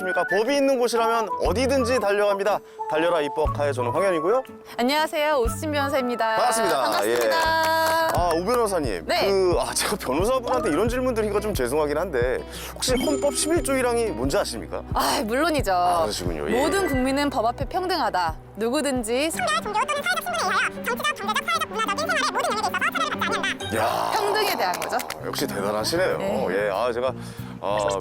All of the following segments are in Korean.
안녕하십니까. 법이 있는 곳이라면 어디든지 달려갑니다. 달려라 입법하에 저는 황현이고요. 안녕하세요. 오수진 변호사입니다. 반갑습니다. 반갑습니다. 오 변호사님. 네. 제가 변호사분한테 이런 질문 드리기가 좀 죄송하긴 한데 혹시 헌법 11조 1항이 뭔지 아십니까? 물론이죠. 그러시군요. 예. 모든 국민은 법 앞에 평등하다. 누구든지 성별, 종교 또는 사회적 신분에 의하여 정치적, 경제적, 사회적, 문화적, 생활의 모든 영역에 있어서 차별을 받지 아니한다. 야, 평등에 대한 거죠. 역시 대단하시네요. 네. 예, 제가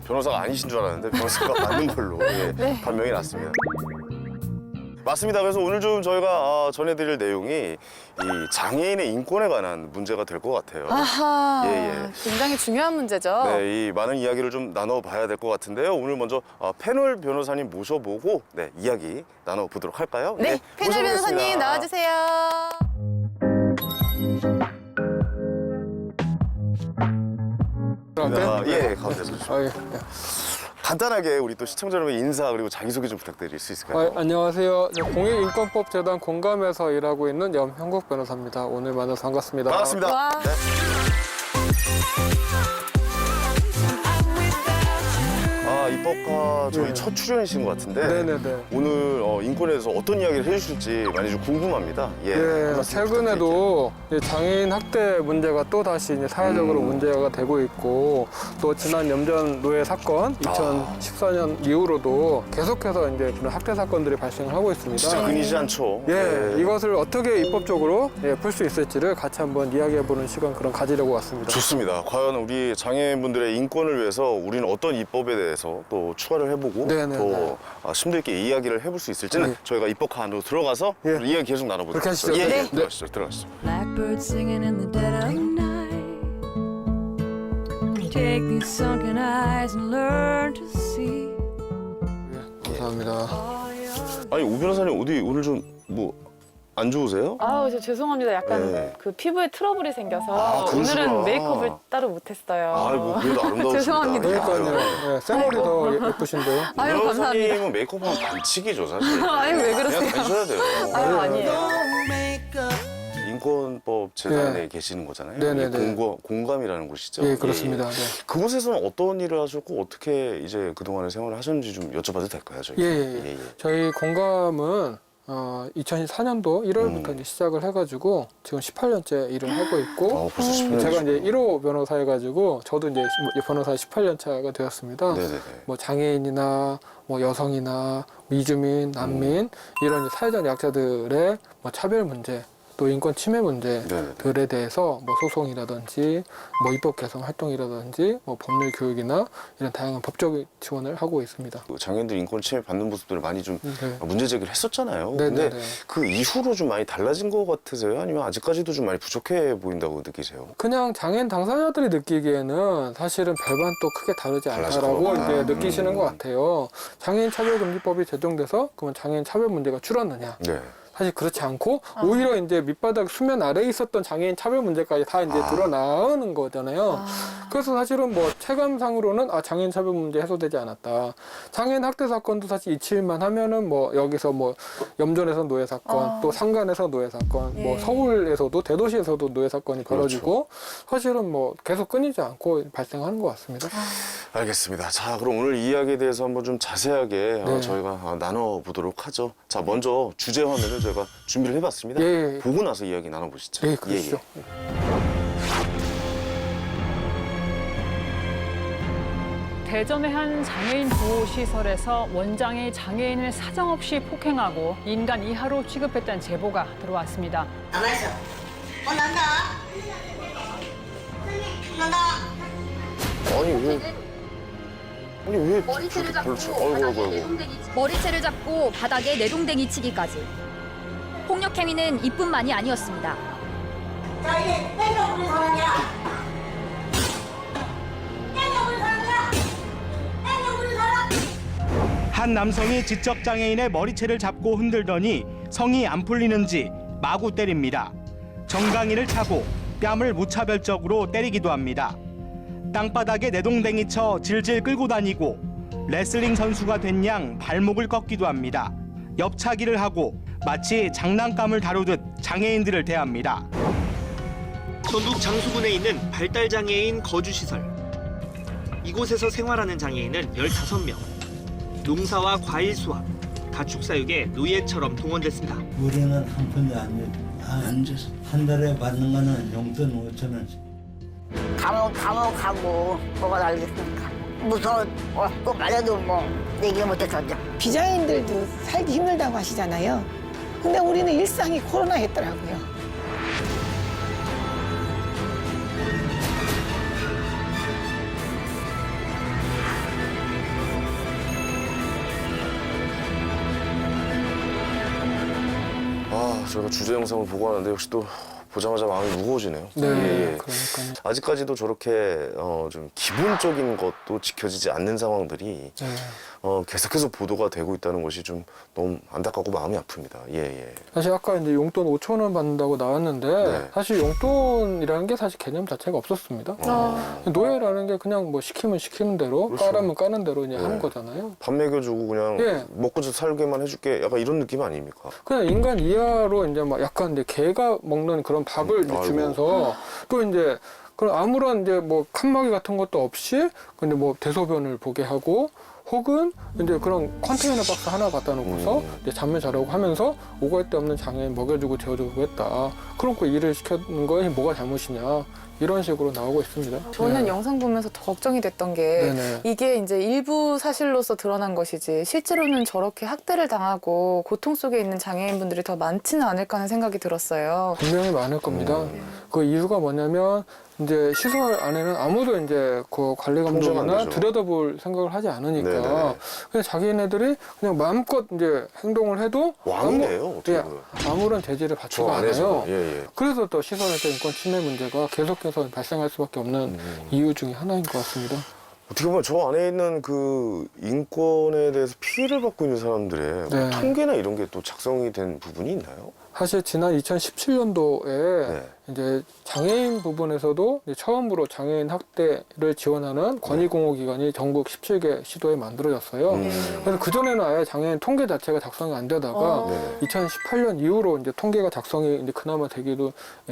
변호사가 아니신 줄 알았는데 변호사가 맞는 걸로 네. 판명이 났습니다. 맞습니다. 그래서 오늘 좀 저희가 전해드릴 내용이 이 장애인의 인권에 관한 문제가 될 것 같아요. 아하, 예. 굉장히 중요한 문제죠. 네, 이 많은 이야기를 좀 나눠봐야 될 것 같은데요. 오늘 먼저 패널 변호사님 모셔보고 이야기 나눠보도록 할까요? 네, 패널 모셔보겠습니다. 변호사님 나와주세요. 예, 가운데서 주시죠. 예. 간단하게 우리 또 시청자 여러분 인사 그리고 자기소개 좀 부탁드릴 수 있을까요? 안녕하세요. 공익인권법재단 공감에서 일하고 있는 염형국 변호사입니다. 오늘 만나서 반갑습니다. 반갑습니다. 와. 네. 입법과 저희 네. 첫 출연이신 것 같은데 네네네. 오늘 인권에 대해서 어떤 이야기를 해주실지 많이 좀 궁금합니다. 예, 한 예, 말씀 최근에도 장애인 학대 문제가 또 다시 이제 사회적으로 문제가 되고 있고 또 지난 염전 노예 사건 2014년 이후로도 계속해서 이제 그런 학대 사건들이 발생을 하고 있습니다. 진짜 끊이지 않죠. 예, 이것을 어떻게 입법적으로 풀 수 있을지를 같이 한번 이야기해보는 시간 가지려고 왔습니다. 좋습니다. 과연 우리 장애인분들의 인권을 위해서 우리는 어떤 입법에 대해서 또 추가를 해보고 네네네. 또 심도있게 이야기를 해볼 수 있을지는 네. 저희가 입법화 안으로 들어가서 예. 이야기 계속 나눠보도록 그렇게 하시죠. 예, 네. 들어가시죠. Blackbird singing in the dead of night. Take these sunken eyes and learn to see. 감사합니다. 아니 오 변호사님 어디 오늘 좀 안 좋으세요? 저 죄송합니다. 약간 네. 그 피부에 트러블이 생겨서 그러시구나. 오늘은 메이크업을 따로 못했어요. 그래도 아름다우십니다. 죄송합니다. 그러니까요. 예, 쌩얼이 더 예쁘신데요. 아유, 감사합니다. 변호사님은 메이크업하면 반칙이죠 사실. 아유, 왜 그러세요? 그냥 가셔야 돼요. 아유, 아니에요. 인권법 재단에 네. 계시는 거잖아요. 네네네. 공감이라는 곳이죠. 예, 그렇습니다. 네. 그곳에서는 어떤 일을 하셨고 어떻게 이제 그동안의 생활을 하셨는지 좀 여쭤봐도 될까요? 저희? 예. 저희 공감은 2014년도 1월부터 이제 시작을 해가지고 지금 18년째 일을 하고 있고 벌써 18년 제가 이제 이시구나. 1호 변호사 해가지고 저도 이제 변호사 18년 차가 되었습니다. 네네네. 장애인이나 여성이나 미주민, 난민 이런 이제 사회적 약자들의 차별 문제 또 인권 침해 문제들에 대해서 소송이라든지 입법 개선 활동이라든지 법률 교육이나 이런 다양한 법적 지원을 하고 있습니다. 장애인들 인권 침해 받는 모습들을 많이 좀 네. 문제 제기를 했었잖아요. 네네네. 근데 그 이후로 좀 많이 달라진 것 같으세요? 아니면 아직까지도 좀 많이 부족해 보인다고 느끼세요? 그냥 장애인 당사자들이 느끼기에는 사실은 별반 또 크게 다르지 달라질 않다라고 것 같다. 이제 느끼시는 것 같아요. 장애인 차별금지법이 제정돼서 그러면 장애인 차별 문제가 줄었느냐? 네. 사실 그렇지 않고 오히려 이제 밑바닥 수면 아래에 있었던 장애인 차별 문제까지 다 이제 드러나는 거잖아요. 그래서 사실은 체감상으로는 장애인 차별 문제 해소되지 않았다. 장애인 학대 사건도 사실 이치일만 하면은 여기서 염전에서 노예 사건, 또 상간에서 노예 사건, 예. 서울에서도 대도시에서도 노예 사건이 벌어지고 사실은 계속 끊이지 않고 발생하는 것 같습니다. 알겠습니다. 자, 그럼 오늘 이야기에 대해서 한번 좀 자세하게 네. 저희가 나눠보도록 하죠. 자, 먼저 주제 화면을 저희가 준비를 해봤습니다. 예. 보고 나서 이야기 나눠보시죠. 예, 그러시죠. 대전의 한 장애인 보호시설에서 원장이 장애인을 사정없이 폭행하고 인간 이하로 취급했다는 제보가 들어왔습니다. 가만 있어. 난다. 난다. 아니 왜 머리채를 잡고 그렇죠. 바닥에 아이고. 내동댕이 머리채를 잡고 바닥에 내동댕이 치기까지. 폭력 행위는 이뿐만이 아니었습니다. 자, 이제 땡겨 부린 사람이야. 땡겨 부린 사람이야. 땡겨 부린 사람. 한 남성이 지적장애인의 머리채를 잡고 흔들더니 성이 안 풀리는지 마구 때립니다. 정강이를 차고 뺨을 무차별적으로 때리기도 합니다. 땅바닥에 내동댕이 쳐 질질 끌고 다니고 레슬링 선수가 된 양 발목을 꺾기도 합니다. 옆차기를 하고 마치 장난감을 다루듯 장애인들을 대합니다. 전북 장수군에 있는 발달장애인 거주시설. 이곳에서 생활하는 장애인은 15명. 농사와 과일 수확, 가축 사육에 노예처럼 동원됐습니다. 우리는 한 푼도 한 달에 받는 거는 용돈 5천 원씩. 감옥 가고 뭐가 달겠습니까? 무서웠고 말해도 뭐 얘기 못했었죠. 비장애인들도 살기 힘들다고 하시잖아요. 근데 우리는 일상이 코로나였더라고요. 저희가 주제 영상을 보고 하는데 역시 또 보자마자 마음이 무거워지네요. 네, 예. 그러니까요. 아직까지도 저렇게 좀 기본적인 것도 지켜지지 않는 상황들이 네. 계속해서 보도가 되고 있다는 것이 좀 너무 안타깝고 마음이 아픕니다. 예. 사실 아까 이제 용돈 5천 원 받는다고 나왔는데 네. 사실 용돈이라는 게 사실 개념 자체가 없었습니다. 노예라는 게 그냥 뭐 시키면 시키는 대로 그렇죠. 까라면 까는 대로 이제 네. 하는 거잖아요. 밥 먹여주고 그냥 예. 먹고 살게만 해줄게. 약간 이런 느낌 아닙니까? 그냥 인간 이하로 이제 막 약간 이제 개가 먹는 그런 밥을 이제 아이고. 주면서 또 이제 그런 아무런 이제 뭐 칸막이 같은 것도 없이 근데 뭐 대소변을 보게 하고 혹은 이제 그런 컨테이너 박스 하나 갖다 놓고서 이제 잠을 자라고 하면서 오갈 데 없는 장애인 먹여주고 재워주고 했다. 그런 거 일을 시켰는 거에 뭐가 잘못이냐. 이런 식으로 나오고 있습니다. 저는 네. 영상 보면서 더 걱정이 됐던 게 네네. 이게 이제 일부 사실로서 드러난 것이지 실제로는 저렇게 학대를 당하고 고통 속에 있는 장애인분들이 더 많지는 않을까 하는 생각이 들었어요. 분명히 많을 겁니다. 그 이유가 뭐냐면 이제 시설 안에는 아무도 이제 그 관리 통제가 안 감독이나 되죠. 들여다볼 생각을 하지 않으니까 네네. 그냥 자기네들이 그냥 마음껏 이제 행동을 해도 왕이네요, 어떻게 보면. 아무런 제지를 저 받지가 안에서. 않아요. 예. 그래서 또 시설에서 인권 침해 문제가 계속해서 발생할 수밖에 없는 이유 중에 하나인 것 같습니다. 어떻게 보면 저 안에 있는 그 인권에 대해서 피해를 받고 있는 사람들의 네. 통계나 이런 게 또 작성이 된 부분이 있나요? 사실 지난 2017년도에 네. 이제 장애인 부분에서도 이제 처음으로 장애인 학대를 지원하는 권익공호기관이 전국 17개 시도에 만들어졌어요. 그래서 그전에는 아예 장애인 통계 자체가 작성이 안 되다가 네네. 2018년 이후로 이제 통계가 작성이 이제 그나마 되기도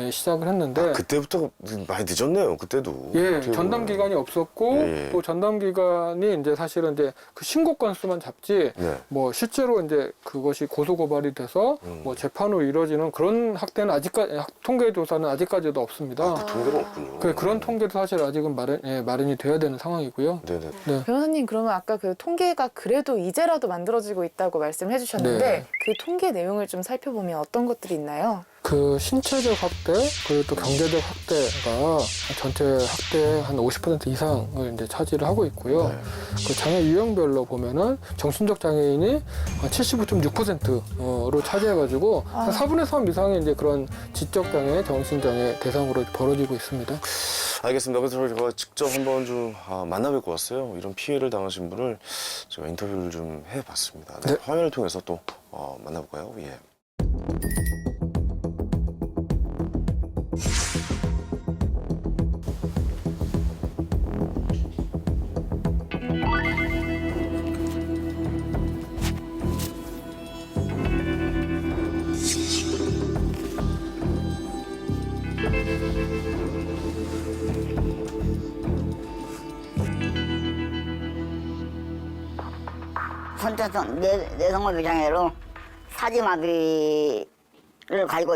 시작을 했는데 그때부터 많이 늦었네요. 그때도. 예, 어떻게 전담 보면. 기관이 없었고 예. 또 전담 기관이 이제 사실은 이제 그 신고 건수만 잡지 네. 뭐 실제로 이제 그것이 고소 고발이 돼서 뭐 재판으로 이루어지는 그런 학대는 아직까지 통계 조사는 아직까지도 없습니다. 그 통계가 없군요. 그런 통계도 사실 아직은 마련이 돼야 되는 상황이고요. 네네. 네. 변호사님 그러면 아까 그 통계가 그래도 이제라도 만들어지고 있다고 말씀해 주셨는데 네. 그 통계 내용을 좀 살펴보면 어떤 것들이 있나요? 그 신체적 학대 그리고 또 경제적 학대가 전체 학대의 한 50% 이상을 이제 차지를 하고 있고요. 네. 그 장애 유형별로 보면은 정신적 장애인이 한 75.6%로 차지해가지고 한 4분의 3 이상의 이제 그런 지적 장애, 정신 장애 대상으로 벌어지고 있습니다. 알겠습니다. 그래서 제가 직접 한번 좀 만나뵙고 왔어요. 이런 피해를 당하신 분을 제가 인터뷰를 좀 해봤습니다. 네, 네. 화면을 통해서 또 만나볼까요? 예. 선천성 내성마비 장애로 사지마비를 가지고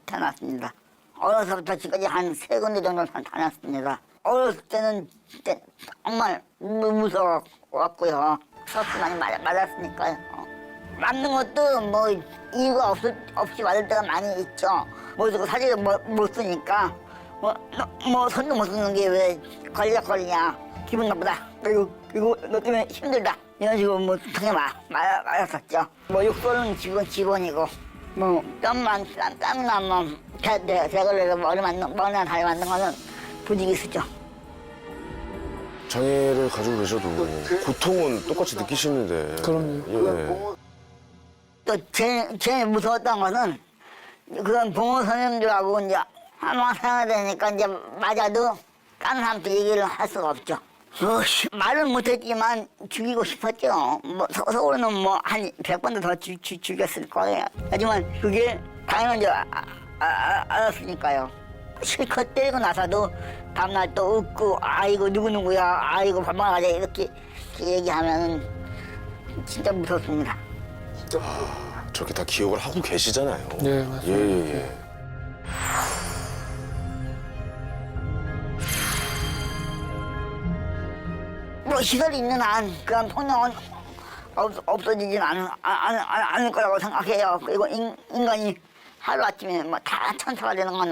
태어났습니다. 어려서부터 지금까지 한 3군데 정도 다녔습니다. 어렸을 때는 진짜 정말 무서웠고요. 수업도 많이 맞았으니까요. 맞는 것도 뭐 이유가 없이 맞을 때가 많이 있죠. 뭐 사지를 못 쓰니까 뭐 손도 못 쓰는 게 왜 걸리냐. 기분 나쁘다. 그리고 너 때문에 힘들다. 이런 식으로 뭐 되게 맞았었죠. 뭐 욕설은 기본이고 뭐 땀나 뭐 대걸레로 머리나 다리 만든 거는 부지기 쓰죠. 장애를 가지고 계셔도 고통은 똑같이 느끼시는데. 그럼요. 예. 또 제일 무서웠던 것은 그런 부모 선생님들하고 이제 한번 생활되니까 이제 맞아도 다른 사람한테 얘기를 할 수가 없죠. 말을 못했지만 죽이고 싶었죠. 뭐 서울은 뭐 한 100번도 더 죽였을 거예요. 하지만 그게 당연한 줄 알았으니까요. 실컷 때리고 나서도 다음날 또 웃고 아이고 누구누구야 아이고 밥 먹어가자 이렇게 얘기하면 진짜 무섭습니다. 저렇게 다 기억을 하고 계시잖아요. 네, 맞습니다. 예. 뭐 시설이 있는 한 그런 폭력은 없어지진 않을 거라고 생각해요. 그리고 인간이 하루아침에 뭐 다 천사가 되는 건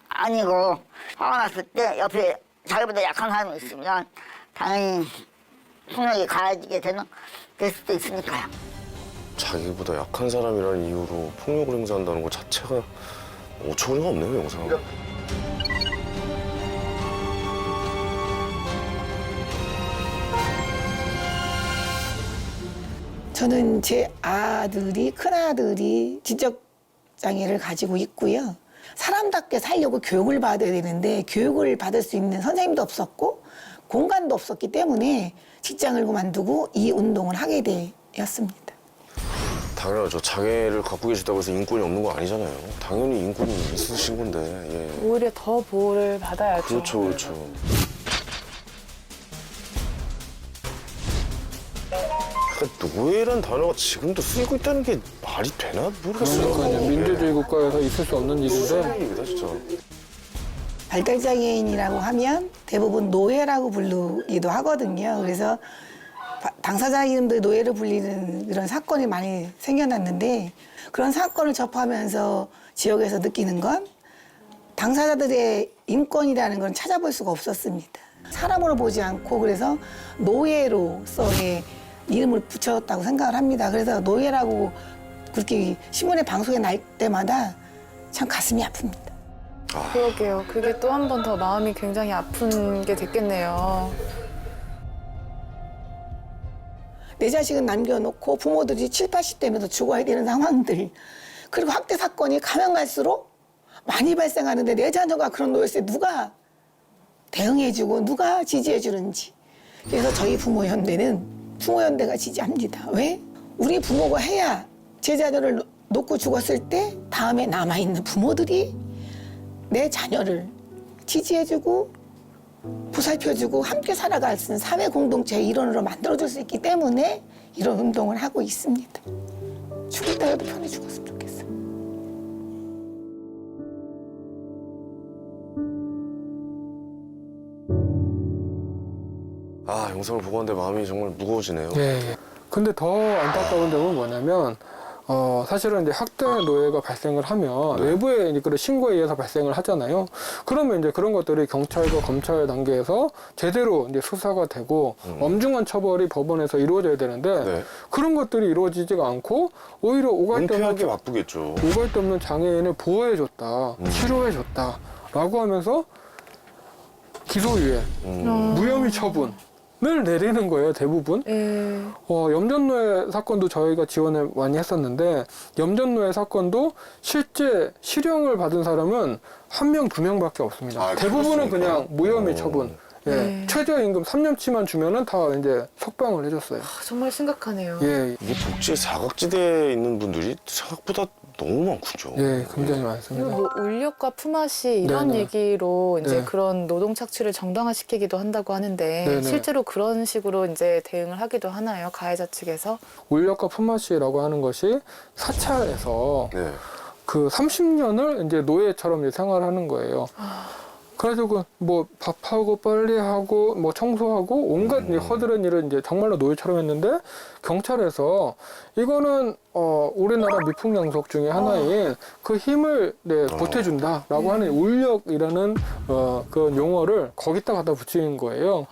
아니고 화가 났을 때 옆에 자기보다 약한 사람이 있으면 당연히 폭력이 가해지게 될 수도 있으니까요. 자기보다 약한 사람이라는 이유로 폭력을 행사한다는 것 자체가 어처구니가 없네요, 영상. 저는 제 큰아들이 지적장애를 가지고 있고요. 사람답게 살려고 교육을 받아야 되는데 교육을 받을 수 있는 선생님도 없었고 공간도 없었기 때문에 직장을 그만두고 이 운동을 하게 되었습니다. 당연하죠. 장애를 갖고 계시다고 해서 인권이 없는 거 아니잖아요. 당연히 인권이 있으신 건데. 예. 오히려 더 보호를 받아야죠. 그렇죠. 그러니까 노예란 단어가 지금도 쓰이고 있다는 게 말이 되나 모르겠어요. 그러니까요. 민주주의 국가에서 있을 수 없는 일인데. 얘기다 진짜. 발달장애인이라고 하면 대부분 노예라고 부르기도 하거든요. 그래서 당사자 이름도 노예로 불리는 그런 사건이 많이 생겨났는데 그런 사건을 접하면서 지역에서 느끼는 건 당사자들의 인권이라는 건 찾아볼 수가 없었습니다. 사람으로 보지 않고 그래서 노예로서의 이름을 붙였다고 생각을 합니다. 그래서 노예라고 그렇게 신문에 방송에 날 때마다 참 가슴이 아픕니다. 그러게요. 그게 또 한 번 더 마음이 굉장히 아픈 게 됐겠네요. 내 자식은 남겨놓고 부모들이 70, 80대면서 죽어야 되는 상황들. 그리고 학대 사건이 가면 갈수록 많이 발생하는데 내 자녀가 그런 노예세 누가 대응해주고 누가 지지해주는지. 그래서 저희 부모연대는 부모연대가 지지합니다. 왜? 우리 부모가 해야 제 자녀를 놓고 죽었을 때 다음에 남아있는 부모들이 내 자녀를 지지해주고 보살펴주고 함께 살아갈 수 있는 사회 공동체의 일원으로 만들어줄 수 있기 때문에 이런 운동을 하고 있습니다. 죽을 때라도 편히 죽었으면 좋겠어요. 영상을 보고 왔는데 마음이 정말 무거워지네요. 예. 근데 더 안타까운 점은 뭐냐면 사실은 이제 학대 노예가 발생을 하면 외부의 이제 그런 신고에 의해서 발생을 하잖아요. 그러면 이제 그런 것들이 경찰과 검찰 단계에서 제대로 이제 수사가 되고 엄중한 처벌이 법원에서 이루어져야 되는데 그런 것들이 이루어지지가 않고 오히려 오갈 데 은폐하기 바쁘겠죠. 없는 장애인을 보호해줬다, 치료해줬다라고 하면서 기소유예, 무혐의 처분. 을 내리는 거예요, 대부분. 염전노예 사건도 저희가 지원을 많이 했었는데, 염전노예 사건도 실제 실형을 받은 사람은 1명, 2명밖에 없습니다. 대부분은 그냥 무혐의 처분. 예. 최저임금 3년치만 주면은 다 이제 석방을 해줬어요. 정말 심각하네요. 예. 이게 복지의 사각지대에 있는 분들이 생각보다 너무 많군요. 예, 굉장히 많습니다. 그리고 뭐 울력과 품앗이 이런 네네. 얘기로 이제 네. 그런 노동 착취를 정당화시키기도 한다고 하는데 네네. 실제로 그런 식으로 이제 대응을 하기도 하나요? 가해자 측에서? 울력과 품앗이라고 하는 것이 사찰에서 네. 그 30년을 이제 노예처럼 이제 생활하는 거예요. 그래가지고 뭐 밥하고 빨래하고 뭐 청소하고 온갖 이제 허드렛 일을 이제 정말로 노예처럼 했는데 경찰에서 이거는 우리나라 미풍양속 중에 하나인 그 힘을 보태준다라고 하는 울력이라는 그런 용어를 거기다 갖다 붙이는 거예요.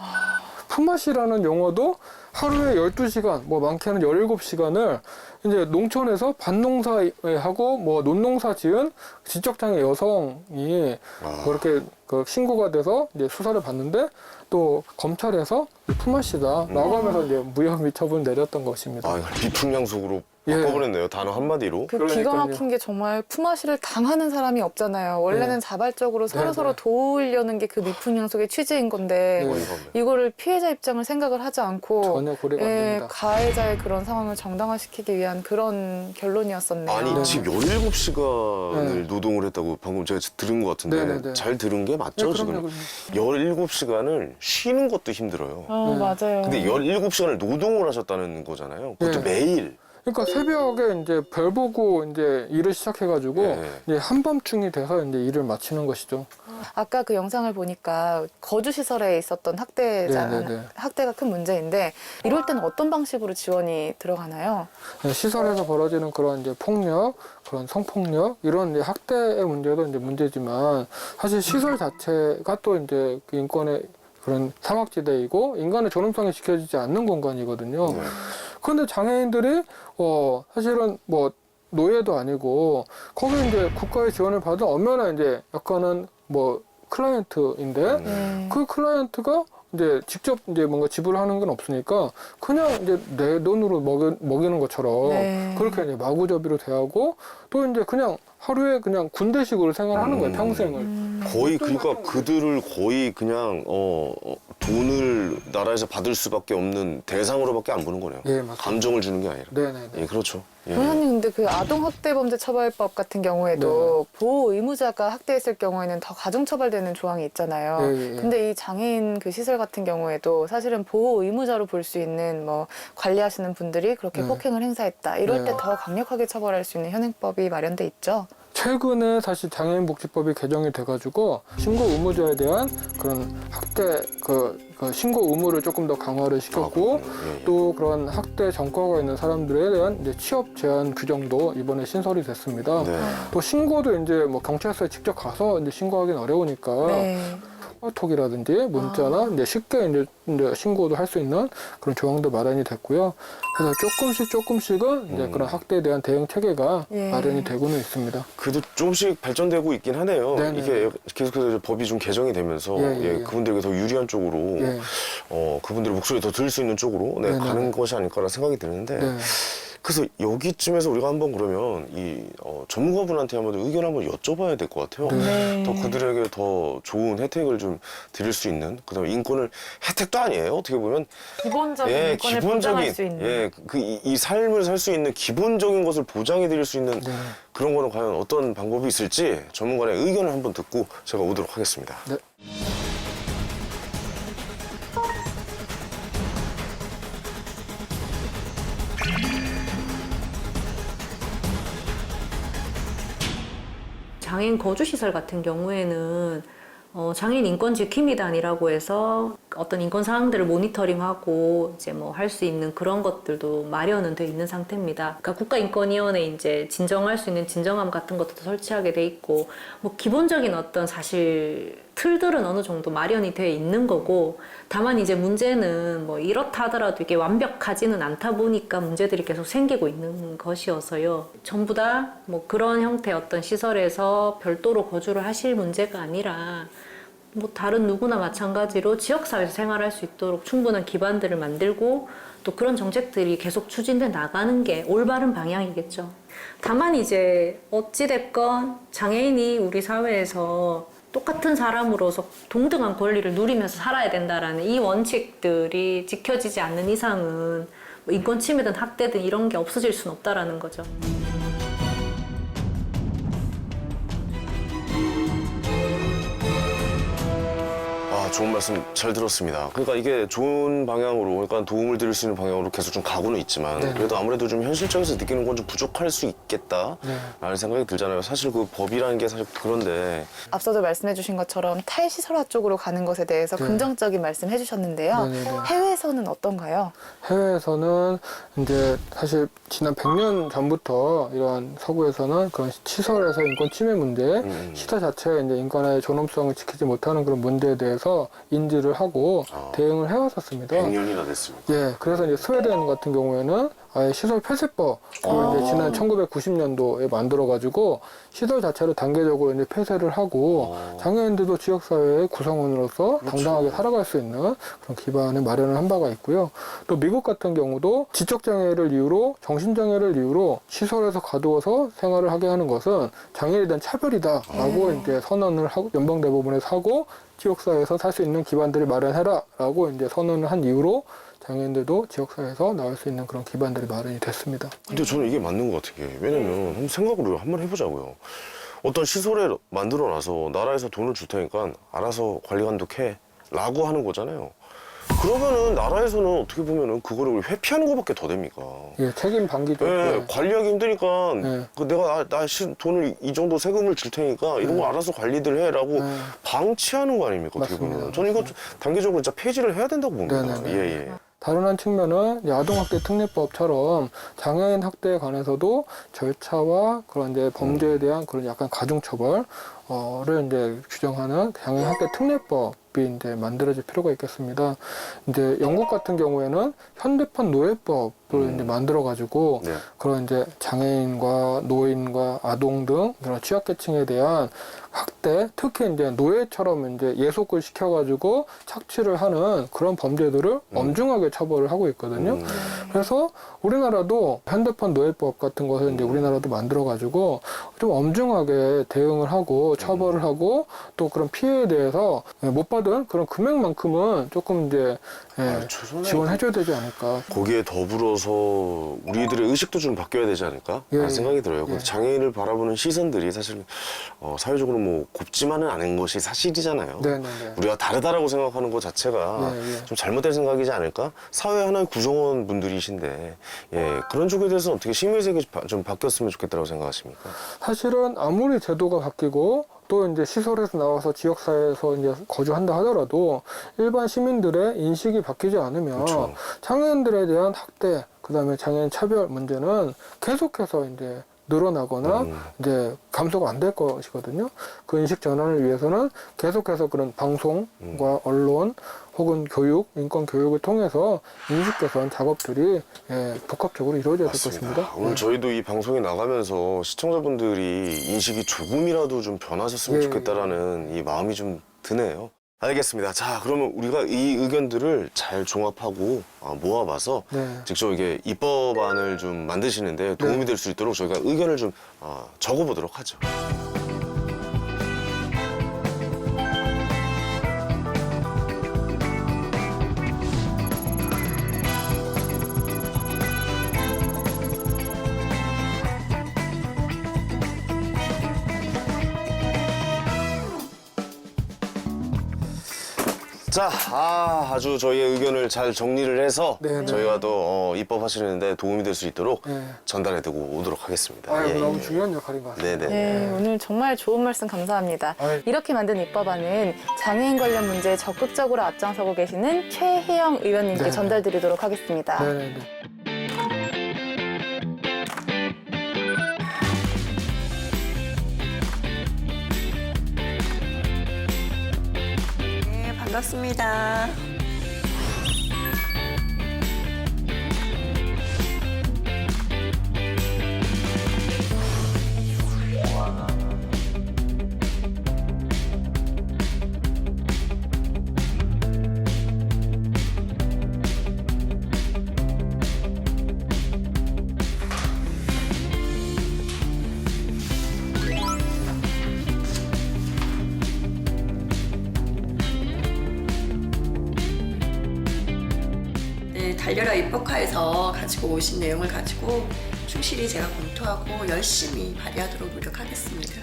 품앗이라는 용어도 하루에 12시간, 뭐 많게는 17시간을 이제 농촌에서 밭농사하고 뭐 논농사 지은 지적장애 여성이 그렇게 그 신고가 돼서 이제 수사를 받는데 또 검찰에서 품앗이다라고 하면서 이제 무혐의 처분 내렸던 것입니다. 비풍양속으로 바꿔버렸네요. 단어 한마디로. 그 기가 막힌 게 정말 품앗이를 당하는 사람이 없잖아요. 원래는 자발적으로 서로서로 도우려는 게 그 미풍양속의 취지인 건데 이거를 피해자 입장을 생각을 하지 않고 전혀 고려가 안 예, 됩니다. 가해자의 그런 상황을 정당화시키기 위한 그런 결론이었었네요. 아니 지금 17시간을 네. 노동을 했다고 방금 제가 들은 것 같은데 네네네. 잘 들은 게 맞죠? 네, 지금 그럼요. 17시간을 쉬는 것도 힘들어요. 네. 맞아요. 근데 17시간을 노동을 하셨다는 거잖아요. 그것도 네. 매일. 그러니까 새벽에 이제 별 보고 이제 일을 시작해가지고 네. 이제 한밤중이 돼서 이제 일을 마치는 것이죠. 아까 그 영상을 보니까 거주시설에 있었던 네네네. 학대가 큰 문제인데 이럴 때는 어떤 방식으로 지원이 들어가나요? 시설에서 벌어지는 그런 이제 폭력, 그런 성폭력 이런 이제 학대의 문제도 이제 문제지만 사실 시설 자체가 또 이제 그 인권의 그런 사막지대이고 인간의 존엄성이 지켜지지 않는 공간이거든요. 네. 그런데 장애인들이 사실은 뭐 노예도 아니고 거기 이제 국가의 지원을 받은 엄연나 이제 약간은 뭐 클라이언트인데 그 클라이언트가 이제 직접 이제 뭔가 지불하는 건 없으니까 그냥 이제 내 돈으로 먹이는 것처럼 네. 그렇게 이제 마구잡이로 대하고 또 이제 그냥 하루에 그냥 군대식으로 생활하는 거예요, 평생을. 거의 그러니까 그들을 거의 그냥 돈을 나라에서 받을 수밖에 없는 대상으로밖에 안 보는 거네요. 예, 맞습니다. 감정을 주는 게 아니라. 네네네. 예, 그렇죠. 예. 변호사님 근데 그 아동학대범죄처벌법 같은 경우에도 보호 의무자가 학대했을 경우에는 더 가중처벌되는 조항이 있잖아요. 예. 근데 이 장애인 그 시설 같은 경우에도 사실은 보호 의무자로 볼 수 있는 뭐 관리하시는 분들이 그렇게 네. 폭행을 행사했다. 이럴 네. 때 더 강력하게 처벌할 수 있는 현행법이 마련돼 있죠. 최근에 사실 장애인복지법이 개정이 돼가지고 신고 의무자에 대한 그런 학대 그 신고 의무를 조금 더 강화를 시켰고 또 그런 학대 전과가 있는 사람들에 대한 이제 취업 제한 규정도 이번에 신설이 됐습니다. 네. 또 신고도 이제 뭐 경찰서에 직접 가서 이제 신고하기는 어려우니까 네. 카톡이라든지 문자나 이제 쉽게 이제 신고도 할 수 있는 그런 조항도 마련이 됐고요. 그래서 조금씩은 이제 그런 학대에 대한 대응 체계가 예. 마련이 되고는 있습니다. 그래도 조금씩 발전되고 있긴 하네요. 네네. 이게 계속해서 법이 좀 개정이 되면서 예. 그분들에게 더 유리한 쪽으로 예. 그분들의 목소리 더 들을 수 있는 쪽으로 네네. 가는 것이 아닐까라는 생각이 드는데 네. 그래서 여기쯤에서 우리가 한번 그러면 이 전문가분한테 한번 의견 한번 여쭤봐야 될 것 같아요. 네. 더 그들에게 더 좋은 혜택을 좀 드릴 수 있는 그다음에 인권을 혜택도 아니에요. 어떻게 보면 기본적인 인권을 보장할 수 있는. 이 삶을 살 수 있는 기본적인 것을 보장해 드릴 수 있는 네. 그런 거는 과연 어떤 방법이 있을지 전문가의 의견을 한번 듣고 제가 오도록 하겠습니다. 네. 장애인 거주시설 같은 경우에는 장애인 인권 지킴이단이라고 해서 어떤 인권 사항들을 모니터링하고 이제 뭐 할 수 있는 그런 것들도 마련은 돼 있는 상태입니다. 그러니까 국가인권위원회 이제 진정할 수 있는 진정함 같은 것도 설치하게 돼 있고 뭐 기본적인 어떤 사실 틀들은 어느 정도 마련이 돼 있는 거고 다만 이제 문제는 뭐 이렇다 하더라도 이게 완벽하지는 않다 보니까 문제들이 계속 생기고 있는 것이어서요. 전부 다 뭐 그런 형태의 어떤 시설에서 별도로 거주를 하실 문제가 아니라 뭐 다른 누구나 마찬가지로 지역사회에서 생활할 수 있도록 충분한 기반들을 만들고 또 그런 정책들이 계속 추진돼 나가는 게 올바른 방향이겠죠. 다만 이제 어찌됐건 장애인이 우리 사회에서 똑같은 사람으로서 동등한 권리를 누리면서 살아야 된다라는 이 원칙들이 지켜지지 않는 이상은 뭐 인권 침해든 학대든 이런 게 없어질 수는 없다라는 거죠. 좋은 말씀 잘 들었습니다. 그러니까 이게 좋은 방향으로, 그러니까 도움을 드릴 수 있는 방향으로 계속 좀 가고는 있지만 네네. 그래도 아무래도 좀 현실적에서 느끼는 건 좀 부족할 수 있겠다라는 네. 생각이 들잖아요. 사실 그 법이라는 게 사실 그런데 앞서도 말씀해 주신 것처럼 탈시설화 쪽으로 가는 것에 대해서 네. 긍정적인 말씀 해주셨는데요. 네네네. 해외에서는 어떤가요? 해외에서는 이제 사실 지난 100년 전부터 이런 서구에서는 그런 시설에서 인권 침해 문제, 시설 자체가 이제 인권의 존엄성을 지키지 못하는 그런 문제에 대해서 인지를 하고 대응을 해왔었습니다. 100년이나 됐습니다. 예, 그래서 이제 스웨덴 같은 경우에는 아예 시설 폐쇄법을 이제 지난 1990년도에 만들어가지고 시설 자체를 단계적으로 이제 폐쇄를 하고 장애인들도 지역사회의 구성원으로서 당당하게 살아갈 수 있는 그런 기반을 마련을 한 바가 있고요. 또 미국 같은 경우도 지적장애를 이유로 정신장애를 이유로 시설에서 가두어서 생활을 하게 하는 것은 장애인에 대한 차별이다라고 이제 선언을 하고 연방대법원에서 하고 지역사회에서 살 수 있는 기반들을 마련해라라고 이제 선언을 한 이후로 장애인들도 지역사회에서 나올 수 있는 그런 기반들이 마련이 됐습니다. 근데 저는 이게 맞는 것 같은 게 왜냐면 한번 생각을 한번 해보자고요. 어떤 시설을 만들어놔서 나라에서 돈을 줄 테니까 알아서 관리 감독해 라고 하는 거잖아요. 그러면은 나라에서는 어떻게 보면은 그거를 회피하는 것밖에 더 됩니까? 예, 책임 방기죠. 예, 관리하기 힘드니까 네. 내가 돈을 이 정도 세금을 줄 테니까 이런 거 알아서 관리들 해라고 방치하는 거 아닙니까? 어떻게 맞습니다. 보면 저는 이거 단계적으로 진짜 폐지를 해야 된다고 봅니다. 네네네. 예, 예. 다른 한 측면은 아동학대 특례법처럼 장애인 학대에 관해서도 절차와 그런 이제 범죄에 대한 그런 약간 가중처벌을 이제 규정하는 장애인 학대 특례법이 이제 만들어질 필요가 있겠습니다. 이제 영국 같은 경우에는 현대판 노예법을 이제 만들어가지고 네. 그런 이제 장애인과 노인과 아동 등 그런 취약계층에 대한 학대, 특히 이제 노예처럼 이제 예속을 시켜가지고 착취를 하는 그런 범죄들을 엄중하게 처벌을 하고 있거든요. 그래서 우리나라도 현대판 노예법 같은 것을 이제 우리나라도 만들어가지고 좀 엄중하게 대응을 하고 처벌을 하고 또 그런 피해에 대해서 못 받은 그런 금액만큼은 조금 이제 지원해줘야 되지 않을까. 거기에 더불어서 우리들의 의식도 좀 바뀌어야 되지 않을까? 예, 라는 생각이 들어요. 예. 장애인을 바라보는 시선들이 사실 사회적으로 뭐 곱지만은 않은 것이 사실이잖아요. 네네네. 우리가 다르다라고 생각하는 것 자체가 예, 예. 좀 잘못된 생각이지 않을까? 사회 하나의 구성원 분들이신데 그런 쪽에 대해서 어떻게 시민의식이 좀 바뀌었으면 좋겠다고 생각하십니까? 사실은 아무리 제도가 바뀌고 또 이제 시설에서 나와서 지역사회에서 이제 거주한다 하더라도 일반 시민들의 인식이 바뀌지 않으면 그렇죠. 장애인들에 대한 학대, 그다음에 장애인 차별 문제는 계속해서 이제 늘어나거나 이제 감소가 안 될 것이거든요. 그 인식 전환을 위해서는 계속해서 그런 방송과 언론 혹은 교육, 인권 교육을 통해서 인식 개선 작업들이 복합적으로 이루어져야 될 것입니다. 오늘 저희도 이 방송에 나가면서 시청자분들이 인식이 조금이라도 좀 변하셨으면 예, 좋겠다라는 이 마음이 좀 드네요. 알겠습니다. 자, 그러면 우리가 이 의견들을 잘 종합하고 모아봐서 직접 이게 입법안을 좀 만드시는데 도움이 될 수 있도록 저희가 의견을 좀 적어보도록 하죠. 자, 아주 저희의 의견을 잘 정리를 해서 저희가 또 입법하시는데 도움이 될 수 있도록 전달해드리고 오도록 하겠습니다. 너무 중요한 역할인 것 같습니다. 네, 오늘 정말 좋은 말씀 감사합니다. 이렇게 만든 입법안은 장애인 관련 문제에 적극적으로 앞장서고 계시는 최혜영 의원님께 전달드리도록 하겠습니다. 네네네. 반갑습니다. 달려라 입법화에서 가지고 오신 내용을 가지고 충실히 제가 검토하고 열심히 발의하도록 노력하겠습니다.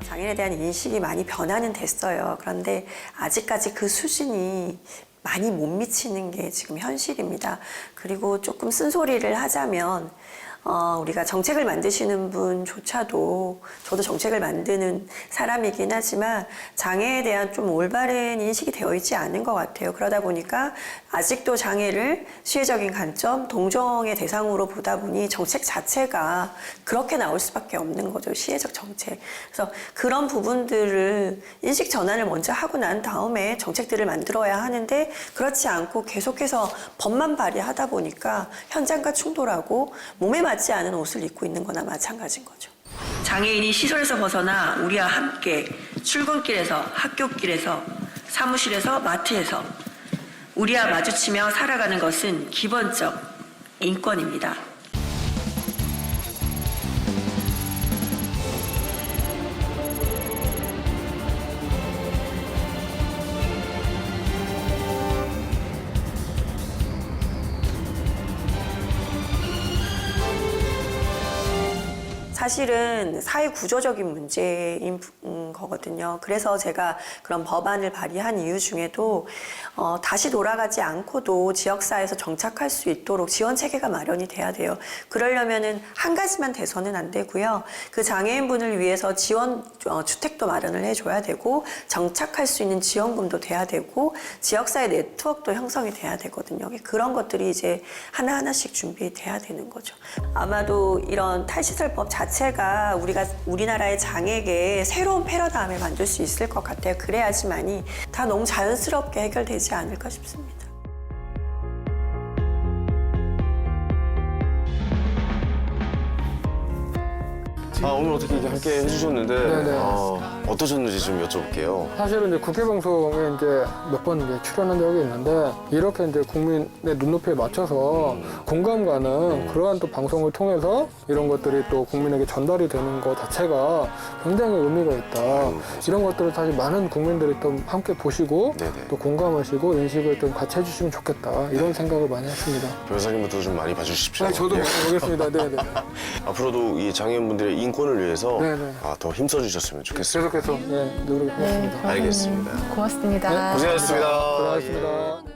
장애인에 대한 인식이 많이 변화는 됐어요. 그런데 아직까지 그 수준이 많이 못 미치는 게 지금 현실입니다. 그리고 조금 쓴소리를 하자면 우리가 정책을 만드시는 분조차도 저도 정책을 만드는 사람이긴 하지만 장애에 대한 좀 올바른 인식이 되어 있지 않은 것 같아요. 그러다 보니까 아직도 장애를 시혜적인 관점, 동정의 대상으로 보다 보니 정책 자체가 그렇게 나올 수밖에 없는 거죠. 시혜적 정책. 그래서 그런 부분들을 인식 전환을 먼저 하고 난 다음에 정책들을 만들어야 하는데 그렇지 않고 계속해서 법만 발의하다 보니까 현장과 충돌하고 몸에 맞지 않은 옷을 입고 있는 거나 마찬가지인 거죠. 장애인이 시설에서 벗어나 우리와 함께 출근길에서, 학교길에서, 사무실에서, 마트에서 우리와 마주치며 살아가는 것은 기본적 인권입니다. 사실은 사회 구조적인 문제인 거거든요. 그래서 제가 그런 법안을 발의한 이유 중에도 다시 돌아가지 않고도 지역사회에서 정착할 수 있도록 지원 체계가 마련이 돼야 돼요. 그러려면은 한 가지만 돼서는 안 되고요. 그 장애인분을 위해서 지원 주택도 마련을 해줘야 되고 정착할 수 있는 지원금도 돼야 되고 지역사회 네트워크도 형성이 돼야 되거든요. 그런 것들이 이제 하나하나씩 준비돼야 되는 거죠. 아마도 이런 탈시설법 자체가 우리나라의 장애계 새로운 패러다임을 만들 수 있을 것 같아요. 그래야지만이 다 너무 자연스럽게 해결되지 않을까 싶습니다. 오늘 어떻게 이렇게 함께 해주셨는데 네네. 어떠셨는지 좀 여쭤볼게요. 사실은 이제 국회 방송에 이제 몇 번 이제 출연한 적이 있는데 이렇게 이제 국민의 눈높이에 맞춰서 공감 가는 그러한 또 방송을 통해서 이런 것들이 또 국민에게 전달이 되는 것 자체가 굉장히 의미가 있다. 이런 것들을 사실 많은 국민들이 또 함께 보시고 또 공감하시고 인식을 좀 같이 해주시면 좋겠다. 이런 생각을 많이 했습니다. 변호사님부터 좀 많이 봐주십시오. 네, 저도 예. 많이 보겠습니다. 네네. 앞으로도 이 장애인분들의 인권을 위해서 네네. 더 힘써주셨으면 좋겠습니다. 계속해서 노력하겠습니다. 알겠습니다. 고맙습니다. 고생하셨습니다. 고생하셨습니다.